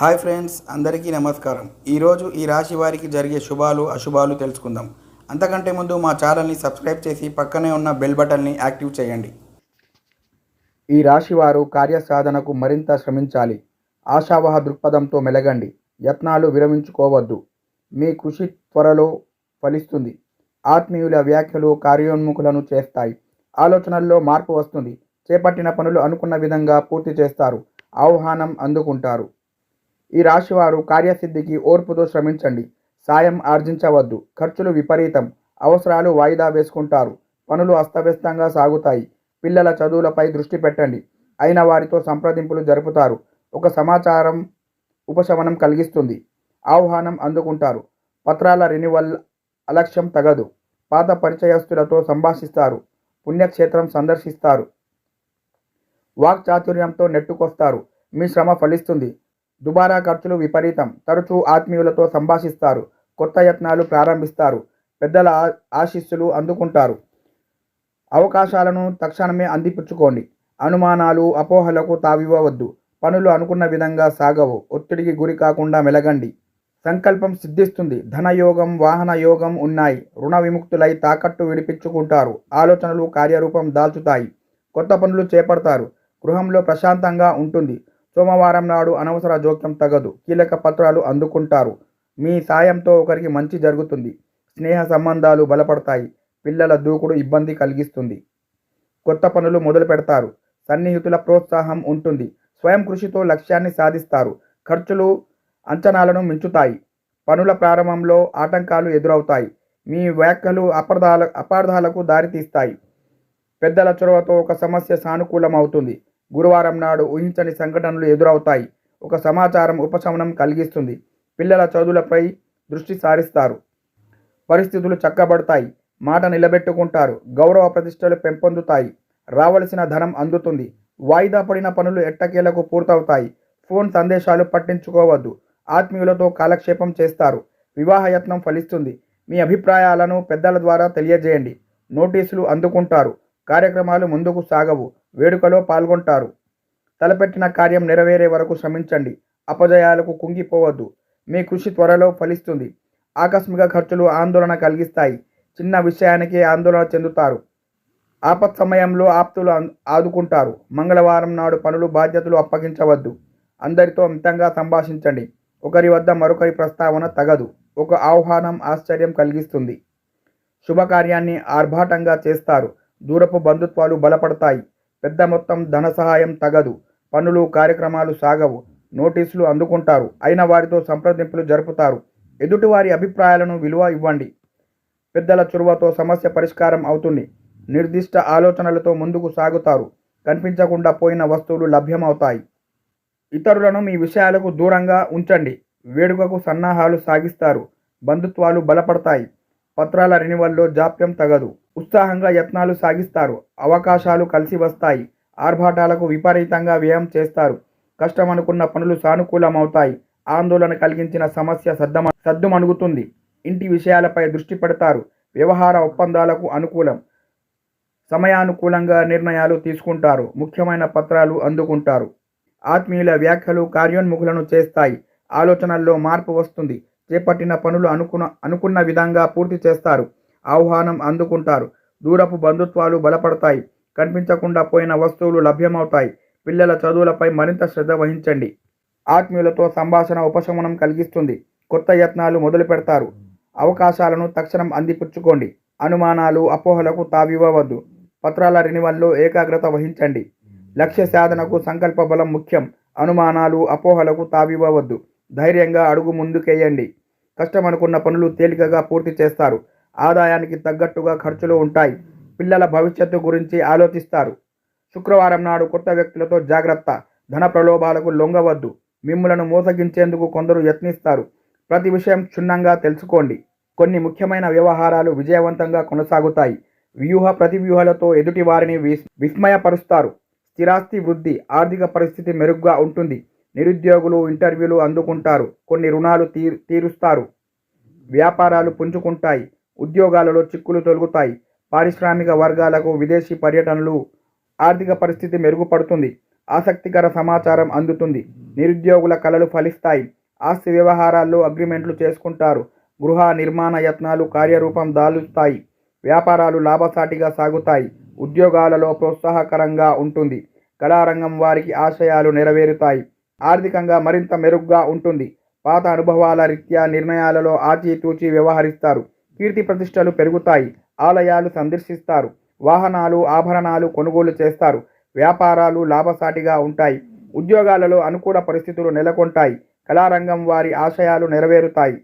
Hi friends, అందరికీ నమస్కారం. ఈరోజు ఈ రాశి వారికి జరిగే శుభాలు అశుభాలు తెలుసుకుందాం. అంతకంటే ముందు మా ఛానల్ని సబ్స్క్రైబ్ చేసి పక్కనే ఉన్న బెల్ బటన్ని యాక్టివ్ చేయండి. ఈ రాశివారు కార్యసాధనకు మరింత శ్రమించాలి. ఆశావహ దృక్పథంతో మెలగండి. యత్నాలు విరమించుకోవద్దు. మీ కృషి త్వరలో ఫలిస్తుంది. ఆత్మీయుల వ్యాఖ్యలు కార్యోన్ముఖులను చేస్తాయి. ఆలోచనల్లో మార్పు వస్తుంది. చేపట్టిన పనులు అనుకున్న విధంగా పూర్తి చేస్తారు. ఆహ్వానం అందుకుంటారు. ఈ రాశివారు కార్యసిద్ధికి ఓర్పుతో శ్రమించండి. సాయం ఆర్జించవద్దు. ఖర్చులు విపరీతం. అవసరాలు వాయిదా వేసుకుంటారు. పనులు అస్తవ్యస్తంగా సాగుతాయి. పిల్లల చదువులపై దృష్టి పెట్టండి. అయిన వారితో సంప్రదింపులు జరుపుతారు. ఒక సమాచారం ఉపశమనం కలిగిస్తుంది. ఆహ్వానం అందుకుంటారు. పత్రాల రెన్యువల్ అలక్ష్యం తగదు. పాత పరిచయస్తులతో సంభాషిస్తారు. పుణ్యక్షేత్రం సందర్శిస్తారు. వాక్చాతుర్యంతో నెట్టుకొస్తారు. మీ శ్రమ ఫలిస్తుంది. దుబారా ఖర్చులు విపరీతం. తరచూ ఆత్మీయులతో సంభాషిస్తారు. కొత్త యత్నాలు ప్రారంభిస్తారు. పెద్దల ఆశీస్సులు అందుకుంటారు. అవకాశాలను తక్షణమే అందిపుచ్చుకోండి. అనుమానాలు అపోహలకు తావివ్వవద్దు. పనులు అనుకున్న విధంగా సాగవు. ఒత్తిడికి గురి కాకుండా మెలగండి. సంకల్పం సిద్ధిస్తుంది. ధనయోగం, వాహన యోగం ఉన్నాయి. రుణ విముక్తులై తాకట్టు విడిపించుకుంటారు. ఆలోచనలు కార్యరూపం దాల్చుతాయి. కొత్త పనులు చేపడతారు. గృహంలో ప్రశాంతంగా ఉంటుంది. సోమవారం నాడు అనవసర జోక్యం తగదు. కీలక పత్రాలు అందుకుంటారు. మీ సాయంతో ఒకరికి మంచి జరుగుతుంది. స్నేహ సంబంధాలు బలపడతాయి. పిల్లల దూకుడు ఇబ్బంది కలిగిస్తుంది. కొత్త పనులు మొదలు పెడతారు. సన్నిహితుల ప్రోత్సాహం ఉంటుంది. స్వయం కృషితో లక్ష్యాన్ని సాధిస్తారు. ఖర్చులు అంచనాలను మించుతాయి. పనుల ప్రారంభంలో ఆటంకాలు ఎదురవుతాయి. మీ వ్యాఖ్యలు అపార్థాలకు దారితీస్తాయి. పెద్దల చొరవతో ఒక సమస్య సానుకూలమవుతుంది. గురువారం నాడు ఊహించని సంఘటనలు ఎదురవుతాయి. ఒక సమాచారం ఉపశమనం కలిగిస్తుంది. పిల్లల చదువులపై దృష్టి సారిస్తారు. పరిస్థితులు చక్కబడతాయి. మాట నిలబెట్టుకుంటారు. గౌరవ ప్రతిష్టలు పెంపొందుతాయి. రావలసిన ధనం అందుతుంది. వాయిదా పడిన పనులు ఎట్టకేలకు పూర్తవుతాయి. ఫోన్ సందేశాలు పట్టించుకోవద్దు. ఆత్మీయులతో కాలక్షేపం చేస్తారు. వివాహయత్నం ఫలిస్తుంది. మీ అభిప్రాయాలను పెద్దల ద్వారా తెలియజేయండి. నోటీసులు అందుకుంటారు. కార్యక్రమాలు ముందుకు సాగవు. వేడుకలో పాల్గొంటారు. తలపెట్టిన కార్యం నెరవేరే వరకు శ్రమించండి. అపజయాలకు కుంగిపోవద్దు. మీ కృషి త్వరలో ఫలిస్తుంది. ఆకస్మిక ఖర్చులు ఆందోళన కలిగిస్తాయి. చిన్న విషయానికే ఆందోళన చెందుతారు. ఆపత్ సమయంలో ఆప్తులు ఆదుకుంటారు. మంగళవారం నాడు పనులు బాధ్యతలు అప్పగించవద్దు. అందరితో మితంగా సంభాషించండి. ఒకరి వద్ద మరొకరి ప్రస్తావన తగదు. ఒక ఆహ్వానం ఆశ్చర్యం కలిగిస్తుంది. శుభకార్యాన్ని ఆర్భాటంగా చేస్తారు. దూరపు బంధుత్వాలు బలపడతాయి. పెద్ద మొత్తం ధన సహాయం తగదు. పనులు కార్యక్రమాలు సాగవు. నోటీసులు అందుకుంటారు. అయిన వారితో సంప్రదింపులు జరుపుతారు. ఎదుటివారి అభిప్రాయాలను విలువ ఇవ్వండి. పెద్దల చొరవతో సమస్య పరిష్కారం అవుతుంది. నిర్దిష్ట ఆలోచనలతో ముందుకు సాగుతారు. కనిపించకుండా పోయిన వస్తువులు లభ్యమవుతాయి. ఇతరులను మీ విషయాలకు దూరంగా ఉంచండి. వేడుకకు సన్నాహాలు సాగిస్తారు. బంధుత్వాలు బలపడతాయి. పత్రాల రెన్యువల్లో జాప్యం తగదు. ఉత్సాహంగా యత్నాలు సాగిస్తారు. అవకాశాలు కలిసి వస్తాయి. ఆర్భాటాలకు విపరీతంగా వ్యయం చేస్తారు. కష్టమనుకున్న పనులు సానుకూలమవుతాయి. ఆందోళన కలిగించిన సమస్య సద్దుమణుగుతుంది. ఇంటి విషయాలపై దృష్టి పెడతారు. వ్యవహార ఒప్పందాలకు అనుకూలం. సమయానుకూలంగా నిర్ణయాలు తీసుకుంటారు. ముఖ్యమైన పత్రాలు అందుకుంటారు. ఆత్మీయుల వ్యాఖ్యలు కార్యోన్ముఖులను చేస్తాయి. ఆలోచనల్లో మార్పు వస్తుంది. చేపట్టిన పనులు అనుకున్న విధంగా పూర్తి చేస్తారు. ఆహ్వానం అందుకుంటారు. దూరపు బంధుత్వాలు బలపడతాయి. కనిపించకుండా పోయిన వస్తువులు లభ్యమవుతాయి. పిల్లల చదువులపై మరింత శ్రద్ధ వహించండి. ఆత్మీయులతో సంభాషణ ఉపశమనం కలిగిస్తుంది. కొత్త యత్నాలు మొదలు పెడతారు. అవకాశాలను తక్షణం అందిపుచ్చుకోండి. అనుమానాలు అపోహలకు తావివ్వవద్దు. పత్రాల రెన్యువల్లో ఏకాగ్రత వహించండి. లక్ష్య సాధనకు సంకల్ప బలం ముఖ్యం. అనుమానాలు అపోహలకు తావివ్వవద్దు. ధైర్యంగా అడుగు ముందుకేయండి. కష్టమనుకున్న పనులు తేలికగా పూర్తి చేస్తారు. ఆదాయానికి తగ్గట్టుగా ఖర్చులు ఉంటాయి. పిల్లల భవిష్యత్తు గురించి ఆలోచిస్తారు. శుక్రవారం నాడు కొత్త వ్యక్తులతో జాగ్రత్త. ధన ప్రలోభాలకు లొంగవద్దు. మిమ్ములను మోసగించేందుకు కొందరు యత్నిస్తారు. ప్రతి విషయం క్షుణ్ణంగా తెలుసుకోండి. కొన్ని ముఖ్యమైన వ్యవహారాలు విజయవంతంగా కొనసాగుతాయి. వ్యూహ ప్రతివ్యూహాలతో ఎదుటి వారిని విస్మయపరుస్తారు. స్థిరాస్తి వృద్ధి. ఆర్థిక పరిస్థితి మెరుగ్గా ఉంటుంది. నిరుద్యోగులు ఇంటర్వ్యూలు అందుకుంటారు. కొన్ని రుణాలు తీరుస్తారు. వ్యాపారాలు పుంజుకుంటాయి. ఉద్యోగాలలో చిక్కులు తొలగుతాయి. పారిశ్రామిక వర్గాలకు విదేశీ పర్యటనలు. ఆర్థిక పరిస్థితి మెరుగుపడుతుంది. ఆసక్తికర సమాచారం అందుతుంది. నిరుద్యోగుల కలలు ఫలిస్తాయి. ఆస్తి వ్యవహారాల్లో అగ్రిమెంట్లు చేసుకుంటారు. గృహ నిర్మాణ యత్నాలు కార్యరూపం దాలుస్తాయి. వ్యాపారాలు లాభసాటిగా సాగుతాయి. ఉద్యోగాలలో ప్రోత్సాహకరంగా ఉంటుంది. కళారంగం వారికి ఆశయాలు నెరవేరుతాయి. ఆర్థికంగా మరింత మెరుగ్గా ఉంటుంది. పాత అనుభవాల రీత్యా నిర్ణయాలలో ఆచితూచి వ్యవహరిస్తారు. కీర్తి ప్రతిష్టలు పెరుగుతాయి. ఆలయాలు సందర్శిస్తారు. వాహనాలు ఆభరణాలు కొనుగోలు చేస్తారు. వ్యాపారాలు లాభసాటిగా ఉంటాయి. ఉద్యోగాలలో అనుకూల పరిస్థితులు నెలకొంటాయి. కళారంగం వారి ఆశయాలు నెరవేరుతాయి.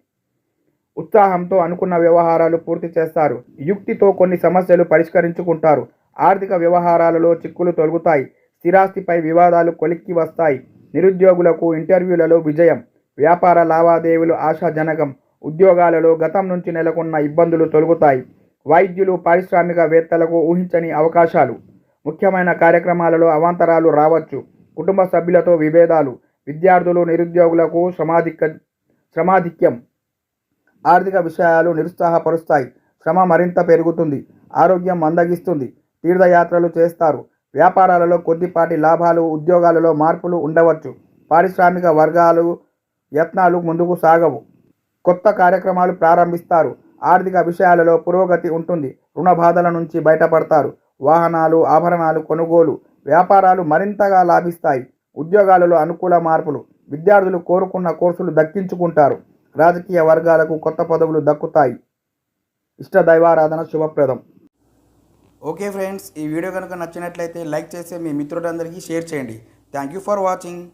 ఉత్సాహంతో అనుకున్న వ్యవహారాలు పూర్తి చేస్తారు. యుక్తితో కొన్ని సమస్యలు పరిష్కరించుకుంటారు. ఆర్థిక వ్యవహారాలలో చిక్కులు తొలగుతాయి. స్థిరాస్తిపై వివాదాలు కొలిక్కి వస్తాయి. నిరుద్యోగులకు ఇంటర్వ్యూలలో విజయం. వ్యాపార లావాదేవీలు ఆశాజనకం. ఉద్యోగాలలో గతం నుంచి నెలకొన్న ఇబ్బందులు తొలగుతాయి. వైద్యులు పారిశ్రామికవేత్తలకు ఊహించని అవకాశాలు. ముఖ్యమైన కార్యక్రమాలలో అవాంతరాలు రావచ్చు. కుటుంబ సభ్యులతో విభేదాలు. విద్యార్థులు నిరుద్యోగులకు శ్రమాధిక్యం. ఆర్థిక విషయాలు నిరుత్సాహపరుస్తాయి. శ్రమ మరింత పెరుగుతుంది. ఆరోగ్యం మందగిస్తుంది. తీర్థయాత్రలు చేస్తారు. వ్యాపారాలలో కొద్దిపాటి లాభాలు. ఉద్యోగాలలో మార్పులు ఉండవచ్చు. పారిశ్రామిక వర్గాలు యత్నాలు ముందుకు సాగవు. కొత్త కార్యక్రమాలు ప్రారంభిస్తారు. ఆర్థిక విషయాలలో పురోగతి ఉంటుంది. రుణ బాధల నుంచి బయటపడతారు. వాహనాలు ఆభరణాలు కొనుగోలు. వ్యాపారాలు మరింతగా లాభిస్తాయి. ఉద్యోగాలలో అనుకూల మార్పులు. విద్యార్థులు కోరుకున్న కోర్సులు దక్కించుకుంటారు. రాజకీయ వర్గాలకు కొత్త పదవులు దక్కుతాయి. ఇష్ట దైవారాధన శుభప్రదం. ఓకే ఫ్రెండ్స్, ఈ వీడియో కనుక నచ్చినట్లయితే లైక్ చేసి మీ మిత్రులందరికీ షేర్ చేయండి. Thank you for watching.